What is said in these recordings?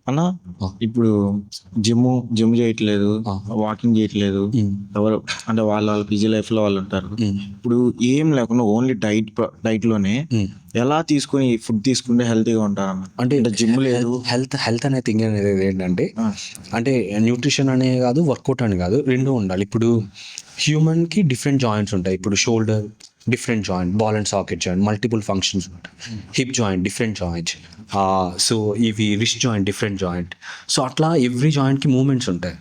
అన్న ఆ, ఇప్పుడు జిమ్ జిమ్ చేయట్లేదు, ఆ, వాకింగ్ చేయట్లేదు. ఉమ్, ఎవరు అంటే వాళ్ళ వాళ్ళ బిజీ లైఫ్ లో వాళ్ళు ఉంటారు. ఉమ్, ఇప్పుడు ఏం లేకుండా ఓన్లీ డైట్ లోనే ఉమ్. ఎలా తీసుకుని ఫుడ్ తీసుకుంటే హెల్తీగా ఉంటారన్న? అంటే అంటే జిమ్ లేదు. హెల్త్ హెల్త్ హెల్త్ అనే థింగ్ అనేది ఏంటంటే, ఆ, అంటే న్యూట్రిషన్ అనే కాదు, వర్కౌట్ అని కాదు, రెండు ఉండాలి. ఇప్పుడు హ్యూమన్కి డిఫరెంట్ జాయింట్స్ ఉంటాయి. ఇప్పుడు shoulder different joint, ball and socket joint, multiple functions ఉంటాయి. Hip joint different joint, so ఇవి wrist joint different joint. So అట్లా ఎవ్రీ జాయింట్కి మూమెంట్స్ ఉంటాయి.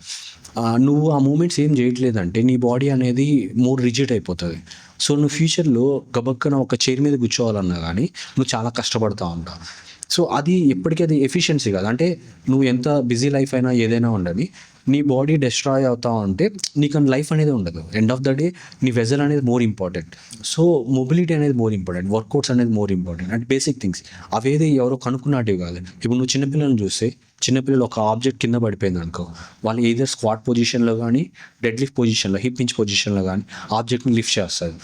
నువ్వు ఆ మూమెంట్స్ ఏం చేయట్లేదంటే నీ బాడీ అనేది మోర్ రిజిడ్ అయిపోతుంది. సో నువ్వు ఫ్యూచర్లో గబక్కన ఒక చైర్ మీద కూర్చోవాలన్నా కానీ నువ్వు చాలా కష్టపడతా ఉంటావు. సో అది ఎప్పటికీ అది ఎఫిషియన్సీ కాదు. అంటే నువ్వు ఎంత బిజీ లైఫ్ అయినా ఏదైనా ఉండని, నీ బాడీ డిస్ట్రాయ్ అవుతా ఉంటే నీకు లైఫ్ అనేది ఉండదు. ఎండ్ ఆఫ్ ద డే నీ వెజల్ అనేది మోర్ ఇంపార్టెంట్. సో మొబిలిటీ అనేది మోర్ ఇంపార్టెంట్, వర్కౌట్స్ అనేది మోర్ ఇంపార్టెంట్. అంటే బేసిక్ థింగ్స్ అవేది ఎవరో కనుక్కున్నటివి కాదు. ఇప్పుడు నువ్వు చిన్నపిల్లలను చూస్తే, చిన్నపిల్లలు ఒక ఆబ్జెక్ట్ కింద పడిపోయింది అనుకో, వాళ్ళు ఏదర్ స్క్వాట్ పొజిషన్లో కానీ, డెడ్ లిఫ్ట్ పొజిషన్లో, హిప్ ఇంచ్ పొజిషన్లో కానీ ఆబ్జెక్ట్ని లిఫ్ట్ చేస్తారు.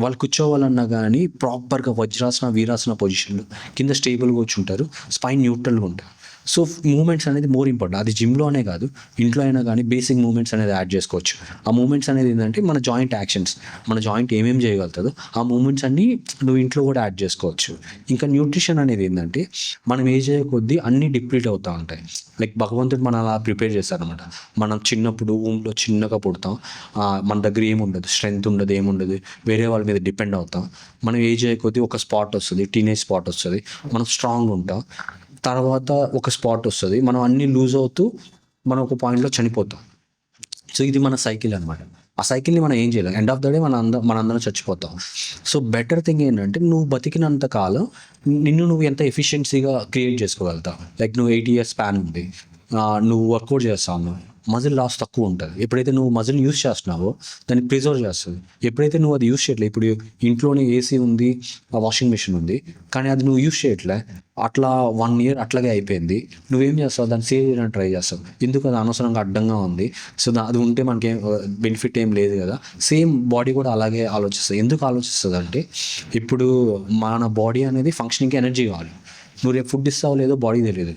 వాళ్ళు కూర్చోవాలన్నా కానీ ప్రాపర్గా వజ్రాసన వీరాసన పొజిషన్లో కింద స్టేబుల్గా కూర్చుంటారు, స్పైన్ న్యూట్రల్గా ఉంటారు. సో మూమెంట్స్ అనేది మోర్ ఇంపార్టెంట్. అది జిమ్లోనే కాదు, ఇంట్లో అయినా కానీ బేసిక్ మూమెంట్స్ అనేది యాడ్ చేసుకోవచ్చు. ఆ మూమెంట్స్ అనేది ఏంటంటే మన జాయింట్ యాక్షన్స్, మన జాయింట్ ఏమేమి చేయగలుగుతుందో ఆ మూమెంట్స్ అన్నీ నువ్వు ఇంట్లో కూడా యాడ్ చేసుకోవచ్చు. ఇంకా న్యూట్రిషన్ అనేది ఏంటంటే మనం ఏజ్ అయ్యే కొద్దీ అన్నీ డిప్లీట్ అవుతూ ఉంటాయి. లైక్ భగవంతుడు మనం అలా ప్రిపేర్ చేస్తారనమాట. మనం చిన్నప్పుడు ఊంలో చిన్నగా పుడతాం, మన దగ్గర ఏముండదు, స్ట్రెంగ్త్ ఉండదు, ఏముండదు, వేరే వాళ్ళ మీద డిపెండ్ అవుతాం. మనం ఏజ్ అయ్యే కొద్దీ ఒక స్పాట్ వస్తుంది, టీనేజ్ స్పాట్ వస్తుంది, మనం స్ట్రాంగ్ ఉంటాం. తర్వాత ఒక స్పాట్ వస్తుంది, మనం అన్నీ లూజ్ అవుతూ మనం ఒక పాయింట్లో చనిపోతాం. సో ఇది మన సైకిల్ అనమాట. ఆ సైకిల్ని మనం ఏం చేయలేం. ఎండ్ ఆఫ్ ద డే మనందరం చచ్చిపోతాం. సో బెటర్ థింగ్ ఏంటంటే నువ్వు బతికినంత కాలం నిన్ను నువ్వు ఎంత ఎఫిషియన్సీగా క్రియేట్ చేసుకోగలుగుతావు. లైక్ నువ్వు 8 years స్పాన్ ఉంది, నువ్వు వర్కౌట్ చేస్తావు, మజిల్ లాస్ తక్కువ ఉంటుంది. ఎప్పుడైతే నువ్వు మజిల్ యూస్ చేస్తున్నావో దాన్ని ప్రిజర్వ్ చేస్తుంది. ఎప్పుడైతే నువ్వు అది యూస్ చేయట్లేదు, ఇప్పుడు ఇంట్లోనే ఏసీ ఉంది, వాషింగ్ మిషన్ ఉంది, కానీ అది నువ్వు యూస్ చేయట్లే, అట్లా 1 year అట్లాగే అయిపోయింది. నువ్వేం చేస్తావు, దాన్ని సేవ్ చేయడానికి ట్రై చేస్తావు. ఎందుకు అది అనవసరంగా అడ్డంగా ఉంది, సో అది ఉంటే మనకేం బెనిఫిట్ ఏం లేదు కదా. సేమ్ బాడీ కూడా అలాగే ఆలోచిస్తుంది. ఎందుకు ఆలోచిస్తుంది అంటే, ఇప్పుడు మన బాడీ అనేది ఫంక్షనింగ్కి ఎనర్జీ కావాలి. నువ్వు రేపు ఫుడ్ ఇస్తావో లేదో బాడీ తెలియదు,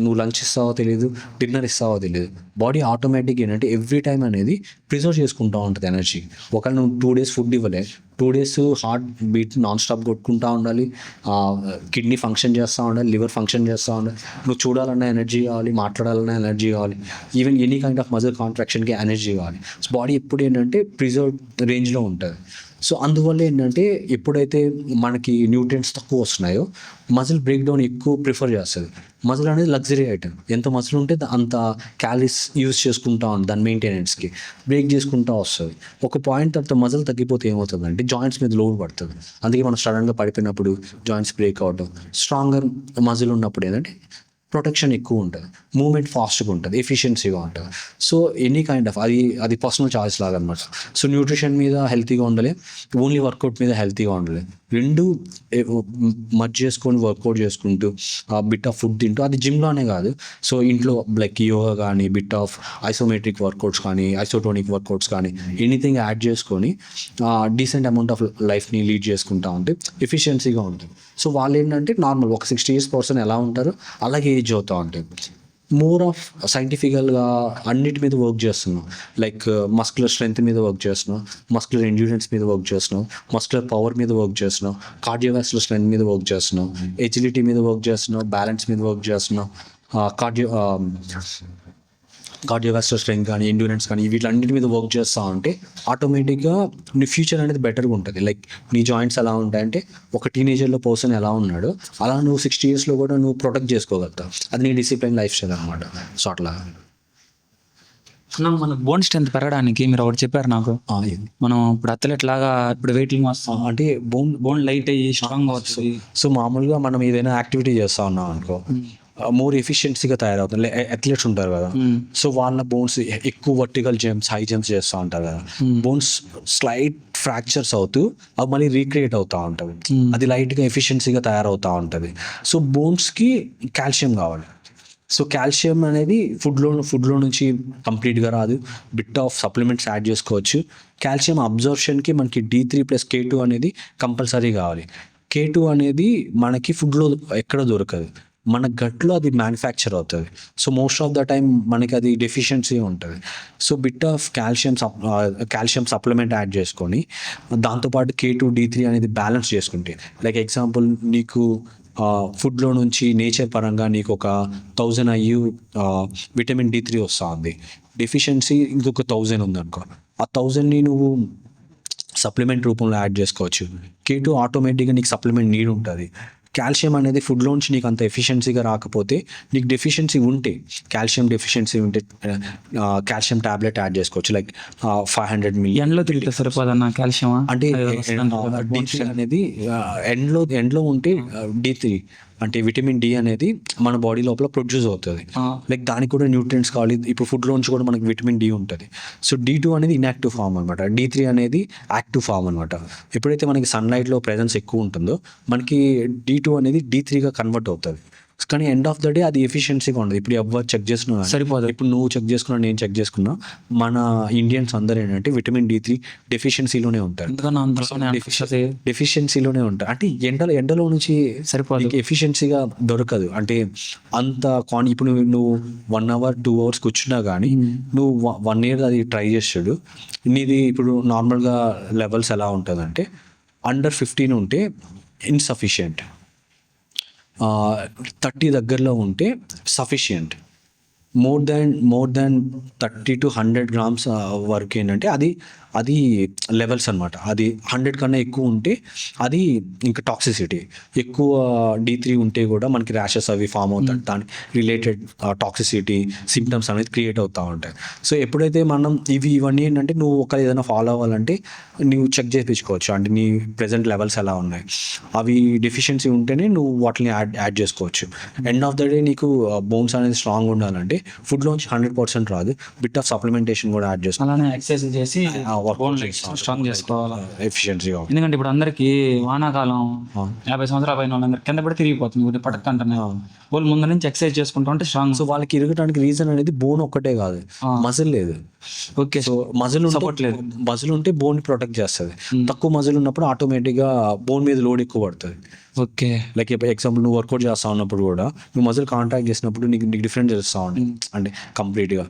నువ్వు లంచ్ ఇస్తావో తెలియదు, డిన్నర్ ఇస్తావో తెలియదు. బాడీ ఆటోమేటిక్ ఏంటంటే ఎవ్రీ టైం అనేది ప్రిజర్వ్ చేసుకుంటూ ఉంటుంది ఎనర్జీ. ఒకవేళ నువ్వు 2 days ఫుడ్ ఇవ్వలే, 2 days heart beat non stop కొట్టుకుంటూ ఉండాలి, కిడ్నీ ఫంక్షన్ చేస్తూ ఉండాలి, లివర్ ఫంక్షన్ చేస్తూ ఉండాలి, నువ్వు చూడాలన్నా ఎనర్జీ కావాలి, మాట్లాడాలన్నా ఎనర్జీ కావాలి, even any kind of muscle కాంట్రాక్షన్కి ఎనర్జీ కావాలి. సో బాడీ ఎప్పుడు ఏంటంటే ప్రిజర్వ్ రేంజ్లో ఉంటుంది. సో అందువల్ల ఏంటంటే ఎప్పుడైతే మనకి న్యూట్రియంట్స్ తక్కువ వస్తున్నాయో మజిల్ బ్రేక్ డౌన్ ఎక్కువ ప్రిఫర్ చేస్తుంది. మజిల్ అనేది లగ్జరీ ఐటమ్, ఎంత మజిల్ ఉంటే అంత క్యాలరీస్ యూజ్ చేసుకుంటా ఉంటుంది, దాని మెయింటెనెన్స్కి బ్రేక్ చేసుకుంటూ వస్తుంది. ఒక పాయింట్ తర్వాత మజిల్ తగ్గిపోతే ఏమవుతుందంటే జాయింట్స్ మీద లోడ్ పడుతుంది. అందుకే మనం సడన్గా పడిపోయినప్పుడు జాయింట్స్ బ్రేక్ అవడం. స్ట్రాంగర్ మజిల్ ఉన్నప్పుడు ఏంటంటే ప్రొటెక్షన్ ఎక్కువ ఉంటుంది, మూమెంట్ ఫాస్ట్గా ఉంటుంది, ఎఫిషియన్సీగా ఉంటుంది. సో ఎనీ కైండ్ ఆఫ్ అది పర్సనల్ చాయిస్ లాగా అనమాట. సో న్యూట్రిషన్ మీద హెల్తీగా ఉండాలి, ఓన్లీ వర్కౌట్ మీద హెల్తీగా ఉండాలి. రెండు మర్జ్ చేసుకొని వర్కౌట్ చేసుకుంటూ బిట్ ఆఫ్ ఫుడ్ తింటూ, అది జిమ్లోనే కాదు, సో ఇంట్లో లైక్ యోగా కానీ, బిట్ ఆఫ్ ఐసోమెట్రిక్ వర్కౌట్స్ కానీ, ఐసోటోనిక్ వర్కౌట్స్ కానీ, ఎనీథింగ్ యాడ్ చేసుకొని డీసెంట్ అమౌంట్ ఆఫ్ లైఫ్ని లీడ్ చేసుకుంటా ఉంటే ఎఫిషియన్సీగా ఉంటుంది. సో వాళ్ళు ఏంటంటే నార్మల్ ఒక 60 years పర్సన్ ఎలా ఉంటారో అలాగే ఏజ్ అవుతూ ఉంటాయి. మోర్ ఆఫ్ సైంటిఫికల్గా అన్నిటి మీద వర్క్ చేస్తున్నాం. లైక్ మస్కులర్ స్ట్రెంగ్త్ మీద వర్క్ చేస్తున్నాం, మస్కులర్ ఎండ్యూరెన్స్ మీద వర్క్ చేస్తున్నాం, మస్కులర్ పవర్ మీద వర్క్ చేస్తున్నాం, కార్డియోవాస్కులర్ స్ట్రెంగ్త్ మీద వర్క్ చేస్తున్నాం, ఎజిలిటీ మీద వర్క్ చేస్తున్నాం, బ్యాలెన్స్ మీద వర్క్ చేస్తున్నాం, కార్డియోవాస్కులర్ స్ట్రెంగ్త్ కానీ, ఎండ్యూరెన్స్ కానీ, వీటన్నిటి మీద వర్క్ చేస్తూ ఉంటే ఆటోమేటిక్గా నీ ఫ్యూచర్ అనేది బెటర్గా ఉంటుంది. లైక్ నీ జాయింట్స్ ఎలా ఉంటాయంటే ఒక టీనేజర్లో పర్సన్ ఎలా ఉన్నాడో అలా నువ్వు 60 yearsలో కూడా నువ్వు ప్రొటెక్ట్ చేసుకోగలుగుతావు. అది నీ డిసిప్లిన్ లైఫ్ స్టైల్ అనమాట. సో అట్లా మన బోన్ స్ట్రెంత్ పెరగడానికి మీరు ఒకటి చెప్పారు నాకు. మనం ఇప్పుడు అథ్లెట్ లాగా ఇప్పుడు వెయిటింగ్ వస్తాం అంటే బోన్ లైట్ అయ్యి స్ట్రాంగ్ అవుతుంది. సో మామూలుగా మనం ఏదైనా యాక్టివిటీ చేస్తూ ఉన్నాం అనుకో, మోర్ ఎఫిషియన్సీగా తయారవుతుంది. అథ్లెట్స్ ఉంటారు కదా, సో వాళ్ళ బోన్స్ ఎక్కువ వర్టికల్ జంప్స్, హై జంప్స్ చేస్తూ ఉంటారు కదా, బోన్స్ స్లైట్ ఫ్రాక్చర్స్ అవుతూ అవి మళ్ళీ రీక్రియేట్ అవుతూ ఉంటుంది. అది లైట్గా ఎఫిషియన్సీగా తయారవుతూ ఉంటుంది. సో బోన్స్కి కాల్షియం కావాలి. సో కాల్షియం అనేది ఫుడ్లో నుంచి కంప్లీట్గా రాదు, బిట్ ఆఫ్ సప్లిమెంట్స్ యాడ్ చేసుకోవచ్చు. కాల్షియం అబ్జర్ప్షన్కి మనకి D3 + K2 అనేది కంపల్సరీ కావాలి. K2 అనేది మనకి ఫుడ్లో ఎక్కడ దొరకదు. మన గట్లో అది మ్యానుఫ్యాక్చర్ అవుతుంది. So most of the time మనకి అది డెఫిషియన్సీ ఉంటుంది. So bit of calcium supplement add చేసుకొని దాంతోపాటు K2 D3 అనేది బ్యాలెన్స్ చేసుకుంటే, లైక్ ఎగ్జాంపుల్ నీకు ఫుడ్లో నుంచి నేచర్ పరంగా నీకు ఒక 1000 IU విటమిన్ D3 వస్తుంది, డెఫిషియన్సీ ఇంకొక 1000 ఉందనుకో, ఆ 1000ని నువ్వు సప్లిమెంట్ రూపంలో యాడ్ చేసుకోవచ్చు. K2 ఆటోమేటిక్గా నీకు సప్లిమెంట్ నీడ్ ఉంటుంది. కాల్షియం అనేది ఫుడ్లోంచి నీకు అంత ఎఫిషియన్సీగా రాకపోతే, నీకు డెఫిషియన్సీ ఉంటే, కాల్షియం డెఫిషియన్సీ ఉంటే కాల్షియం టాబ్లెట్ యాడ్ చేసుకోవచ్చు, లైక్ 500 ml. ఎండలో తిరిగితే సరిపోదన్న కాల్షియం అంటే D3 అనేది ఎండ్లో ఉంటే D3 అంటే విటమిన్ డి అనేది మన బాడీ లోపల ప్రొడ్యూస్ అవుతుంది. లైక్ దానికి కూడా న్యూట్రియంట్స్ కావాలి. ఇప్పుడు ఫుడ్లోంచి కూడా మనకి విటమిన్ డి ఉంటుంది. సో D2 అనేది ఇన్యాక్టివ్ ఫామ్ అనమాట, D3 అనేది యాక్టివ్ ఫామ్ అనమాట. ఎప్పుడైతే మనకి సన్లైట్లో ప్రెజెన్స్ ఎక్కువ ఉంటుందో మనకి D2 అనేది D3గా కన్వర్ట్ అవుతుంది. కానీ ఎండ్ ఆఫ్ ద డే అది ఎఫిషియన్సీగా ఉండదు. ఇప్పుడు ఎవరు చెక్ చేసుకున్నా సరిపోదు. ఇప్పుడు నువ్వు చెక్ చేసుకున్నా, నేను చెక్ చేసుకున్నా, మన ఇండియన్స్ అందరూ ఏంటంటే విటమిన్ D3 డెఫిషియన్సీలోనే ఉంటారు. డెఫిషియన్సీలోనే ఉంటారు. అంటే ఎండలో నుంచి సరిపోదు, ఎఫిషియన్సీగా దొరకదు. అంటే అంత ఇప్పుడు నువ్వు 1 hour 2 hours కూర్చున్నా కానీ నువ్వు 1 year అది ట్రై చేస్తాడు. నీది ఇప్పుడు నార్మల్గా లెవెల్స్ ఎలా ఉంటుందంటే అండర్ 15 ఉంటే ఇన్సఫిషియంట్, 30 దగ్గరలో ఉంటే sufficient, more than 30 to 100 grams వరకు ఏంటంటే అది లెవెల్స్ అనమాట. అది 100 కన్నా ఎక్కువ ఉంటే అది ఇంకా టాక్సిసిటీ. ఎక్కువ D3 ఉంటే కూడా మనకి ర్యాషెస్ అవి ఫామ్ అవుతాయి, దాని రిలేటెడ్ టాక్సిసిటీ సిమ్టమ్స్ అనేది క్రియేట్ అవుతూ ఉంటాయి. సో ఎప్పుడైతే మనం ఇవన్నీ ఏంటంటే నువ్వు ఏదైనా ఫాలో అవ్వాలంటే నువ్వు చెక్ చేయించుకోవచ్చు. అంటే నీ ప్రెజెంట్ లెవెల్స్ ఎలా ఉన్నాయి, అవి డెఫిషియన్సీ ఉంటేనే నువ్వు వాటిని యాడ్ చేసుకోవచ్చు. ఎండ్ ఆఫ్ ద డే నీకు బోన్స్ అనేది స్ట్రాంగ్ ఉండాలంటే ఫుడ్లోంచి 100% రాదు, బిట్ ఆఫ్ సప్లిమెంటేషన్ కూడా యాడ్ చేసుకోవాలి. అలానే ఎక్సర్సైజ్ చేసి స్ట్రాంగ్ చేసుకోవాలి ఎఫిషియన్సీగా. ఎందుకంటే ఇప్పుడు అందరికి వానాకాలం 50 సంవత్సరాల పైన వాళ్ళందరూ కింద పడి తిరిగిపోతుంది పట్టకంటున్నాయి. వాళ్ళు ముందు నుంచి ఎక్సర్సైజ్ చేసుకుంటూ ఉంటే స్ట్రాంగ్. సో వాళ్ళకి ఇరగడానికి రీజన్ అనేది బోన్ ఒక్కటే కాదు, మజిల్ లేదు. ఓకే, సో మజిల్ ఉంటే బోన్ ప్రొటెక్ట్ చేస్తుంది. తక్కువ మజిల్ ఉన్నప్పుడు ఆటోమేటిక్గా బోన్ మీద లోడ్ ఎక్కువ పడుతుంది. ఓకే, లైక్ ఎగ్జాంపుల్ నువ్వు వర్కౌట్ చేస్తా ఉన్నప్పుడు కూడా నువ్వు మజిల్ కాంటాక్ట్ చేసినప్పుడు నీకు డిఫరెంట్ చేస్తా ఉంటుంది, అంటే కంప్లీట్గా.